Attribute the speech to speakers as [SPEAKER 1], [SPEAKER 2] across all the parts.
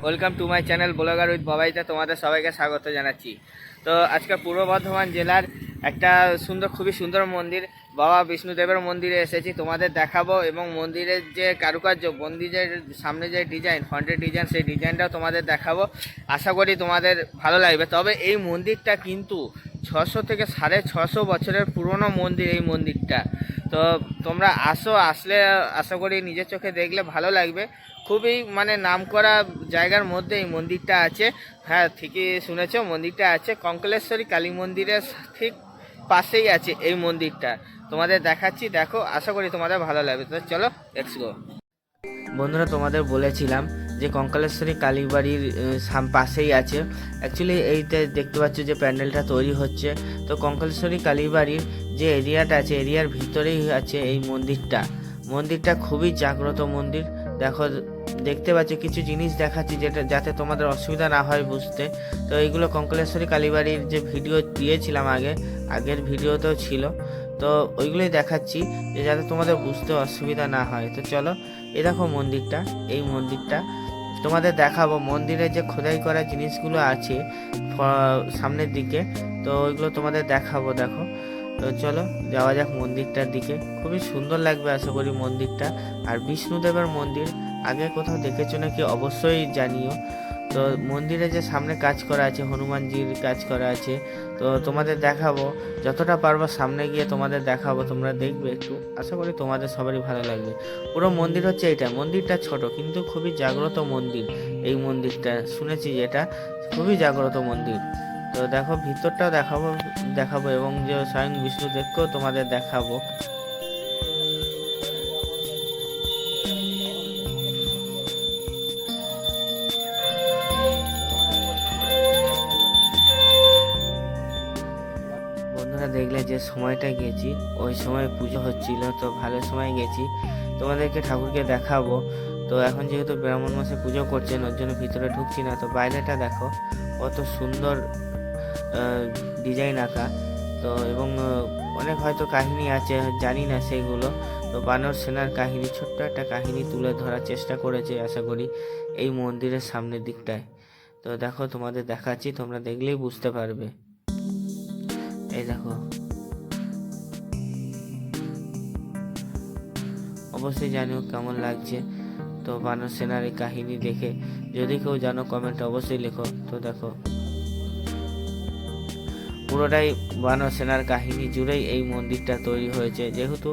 [SPEAKER 1] Welcome to my channel blogger with বাবাইতে তোমাদের সবাইকে স্বাগত জানাচ্ছি। তো আজকে পূর্ব বর্ধমান জেলার একটা খুবই সুন্দর মন্দির বাবা বিষ্ণুদেবের মন্দিরে এসেছি, তোমাদের দেখাবো এবং মন্দিরের যে কারুকার্য, মন্দিরের সামনে যে ডিজাইন, ফ্রন্টের ডিজাইন, সেই ডিজাইনটাও তোমাদের দেখাবো। আশা করি তোমাদের ভালো লাগবে। তবে এই মন্দিরটা কিন্তু 600 থেকে 650 বছরের পুরনো মন্দির এই মন্দিরটা। তো তোমরা আসলে আশা করি নিজের চোখে দেখলে ভালো লাগবে। খুবই নামকরা জায়গার মধ্যে এই মন্দিরটা আছে। হ্যাঁ, ঠিকই শুনেছ, মন্দিরটা আছে কঙ্কলেশ্বরী কালী মন্দিরের ঠিক পাশেই আছে এই মন্দিরটা। তোমাদের দেখাচ্ছি, দেখো, আশা করি তোমাদের ভালো লাগবে। তো চলো, লেটস গো। বন্ধুরা, তোমাদের বলেছিলাম যে কঙ্কালেশ্বরী কালীবাড়ির পাশেই আছে। অ্যাকচুয়ালি এইটা দেখতে পাচ্ছ যে প্যান্ডেলটা তৈরি হচ্ছে। তো কঙ্কালেশ্বরী কালীবাড়ির যে এরিয়াটা আছে, এরিয়ার ভিতরেই আছে এই মন্দিরটা খুবই জাগ্রত মন্দির। দেখো, দেখতে পাচ্ছ কিছু জিনিস দেখাচ্ছি যাতে তোমাদের অসুবিধা না হয় বুঝতে। তো এইগুলো কঙ্কালেশ্বরী কালীবাড়ির যে ভিডিও দিয়েছিলাম আগের ভিডিওতেও ছিল, তো ওইগুলোই দেখাচ্ছি যে যাতে তোমাদের বুঝতে অসুবিধা না হয়। তো চলো, এই দেখো এই মন্দিরটা তোমাদের দেখাবো। মন্দিরে যে খোদাই করা জিনিসগুলো আছে সামনের দিকে, তো ওইগুলো তোমাদের দেখাবো। দেখো, তো চলো যাওয়া যাক মন্দিরটার দিকে। খুবই সুন্দর লাগবে আশা করি মন্দিরটা। আর বিষ্ণুদেবের মন্দির আগে কোথাও দেখেছো নাকি অবশ্যই জানিও। তো মন্দিরে যে সামনে কাজ করা আছে, হনুমানজির কাজ করা আছে, তো তোমাদের দেখাবো। যতটা পারবো সামনে গিয়ে তোমাদের দেখাবো, তোমরা দেখবে একটু। আশা করি তোমাদের সবারই ভালো লাগবে। পুরো মন্দির হচ্ছে এইটা। মন্দিরটা ছোট কিন্তু খুবই জাগ্রত মন্দির। এই মন্দিরটা শুনেছি যেটা খুবই জাগ্রত মন্দির। তো দেখো, ভিতরটাও দেখাবো এবং যে স্বয়ং বিষ্ণুদেবকেও তোমাদের দেখাবো। বন্ধুরা, দেখলে যে সময়টা গেছি ওই সময় পুজো হচ্ছিল, তো ভালো সময় গেছি। তোমাদেরকে ঠাকুরকে দেখাবো। তো এখন যেহেতু ব্রাহ্মণ মশাই পুজো করছেন, ওর জন্য ভিতরে ঢুকছি না। তো বাইরেটা দেখো, কত সুন্দর ডিজাইন আঁকা। তো এবং অনেক হয়তো কাহিনী আছে, জানি না সেগুলো। তো বানর সেনার কাহিনী, ছোট্ট একটা কাহিনী তুলে ধরার চেষ্টা করেছে আশা করি এই মন্দিরের সামনের দিকটায়। তো দেখো, তোমাদের দেখাচ্ছি, তোমরা দেখলেই বুঝতে পারবে। এই দেখো, অবশ্যই জানিও কেমন লাগছে। তো বানর সেনার এই কাহিনী দেখে যদি কেউ জানো কমেন্টে অবশ্যই লেখো। তো দেখো, পুরোটাই বানর সেনার কাহিনী জুড়েই এই মন্দিরটা তৈরি হয়েছে, যেহেতু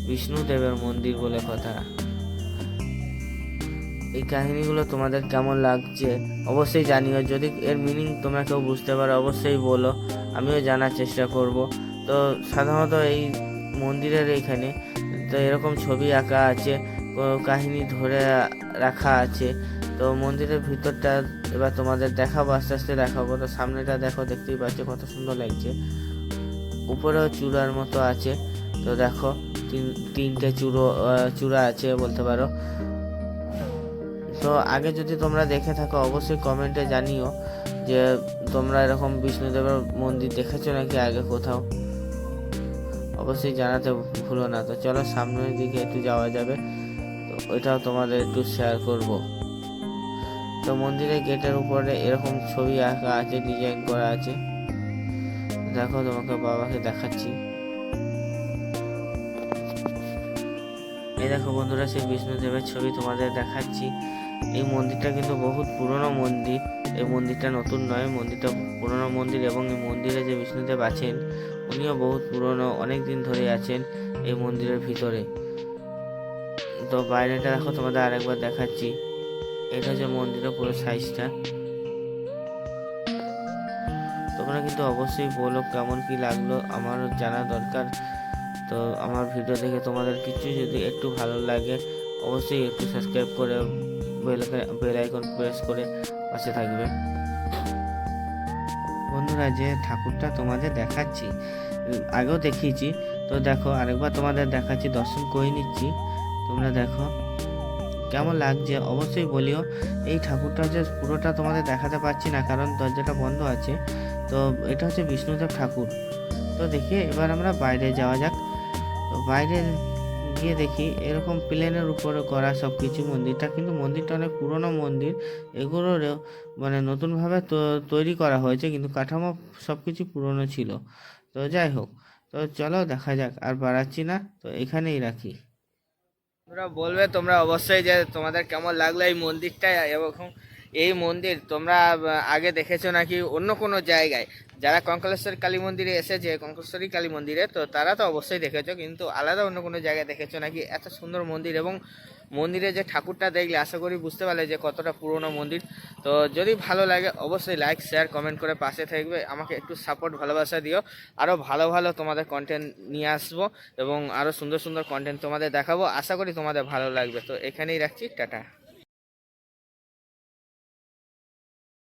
[SPEAKER 1] বিষ্ণুদেবের মন্দির বলে কথা। এই কাহিনীগুলো তোমাদের কেমন লাগছে অবশ্যই জানিও। যদি এর মিনিং তোমরা কেউ বুঝতে পারো অবশ্যই বলো, আমিও জানার চেষ্টা করব। তো সাধারণত এই মন্দিরের এইখানে তো এরকম ছবি আঁকা আছে, কাহিনী ধরে রাখা আছে। তো মন্দিরের ভিতরটা এবার তোমাদের দেখাবো, আস্তে আস্তে দেখাবো। তো সামনেটা দেখো, দেখতেই পাচ্ছ কত সুন্দর লাগছে। উপরেও চূড়ার মতো আছে। তো দেখো, তিনটে চূড়া আছে বলতে পারো। তো আগে যদি তোমরা দেখে থাকো অবশ্যই কমেন্টে জানিও যে তোমরা এরকম বিষ্ণুদেবের মন্দির দেখেছো নাকি আগে কোথাও, অবশ্যই জানাতে ভুলো না। তো চলো সামনের দিকে একটু যাওয়া যাবে, তো ওইটাও তোমাদের একটু শেয়ার করব। তো মন্দিরের গেটের উপরে এরকম ছবি আঁকা আছে, ডিজাইন করা আছে। দেখো, তোমাকে বাবাকে দেখাচ্ছি। এই দেখো বন্ধুরা, সেই বিষ্ণুদেবের ছবি তোমাদের দেখাচ্ছি। এই মন্দিরটা কিন্তু বহুত পুরনো মন্দির। এই মন্দিরটা নতুন নয়, মন্দিরটা পুরনো মন্দির। এবং এই মন্দিরে যে বিষ্ণুদেব আছেন উনিও বহুত পুরনো, অনেক দিন ধরে আছেন এই মন্দিরের ভিতরে। তো বাইরেটা দেখো, তোমাদের আরেকবার দেখাচ্ছি। এটা হচ্ছে মন্দিরের পুরো সাইজটা। তোমরা কিন্তু অবশ্যই বলো কেমন কি লাগলো, আমারও জানা দরকার। তো আমার ভিডিও দেখে তোমাদের কিছু যদি একটু ভালো লাগে অবশ্যই একটু সাবস্ক্রাইব করে বেল আইকন প্রেস করে পাশে থাকবে। বন্ধুরা, যে ঠাকুরটা তোমাদের দেখাচ্ছি আগেও দেখিয়েছি, তো দেখো আরেকবার তোমাদের দেখাচ্ছি, দর্শন করে নিচ্ছি। তোমরা দেখো কেমন লাগছে অবশ্যই বলিও। এই ঠাকুরটা হচ্ছে পুরোটা তোমাদের দেখাতে পারছি না কারণ দরজাটা বন্ধ আছে। তো এটা হচ্ছে বিষ্ণুদেব ঠাকুর। তো দেখি এবার আমরা বাইরে যাওয়া যাক। তো বাইরে
[SPEAKER 2] গিয়ে দেখি এরকম প্লেনের উপরে করা সব কিছু। মন্দিরটা কিন্তু মন্দিরটা অনেক পুরনো মন্দির। এগুলোরও মানে নতুনভাবে তৈরি করা হয়েছে, কিন্তু কাঠামো সব কিছু পুরনো ছিল। তো যাই হোক, তো চলো দেখা যাক, আর বাড়াচ্ছি না, তো এখানেই রাখি।
[SPEAKER 1] তোমরা বলবে তোমরা অবশ্যই যে তোমাদের কেমন লাগলো এই মন্দিরটা, এবং এই মন্দির তোমরা আগে দেখেছো নাকি অন্য কোনো জায়গায়। যারা কঙ্কালেশ্বর কালী মন্দিরে এসেছে, কঙ্কালেশ্বরী কালী মন্দিরে, তো তারা তো অবশ্যই দেখেছো, কিন্তু আলাদা অন্য কোনো জায়গায় দেখেছো নাকি এত সুন্দর মন্দির। এবং মন্দিরে যে ঠাকুরটা দেখলে আশা করি বুঝতে পারলে যে কতটা পুরনো মন্দির। তো যদি ভালো লাগে অবশ্যই লাইক শেয়ার কমেন্ট করে পাশে থাকবে, আমাকে একটু সাপোর্ট ভালোবাসা দিও। আরও ভালো ভালো তোমাদের কন্টেন্ট নিয়ে আসবো এবং আরও সুন্দর সুন্দর কন্টেন্ট তোমাদের দেখাবো, আশা করি তোমাদের ভালো লাগবে। তো এখানেই রাখছি, টাটা।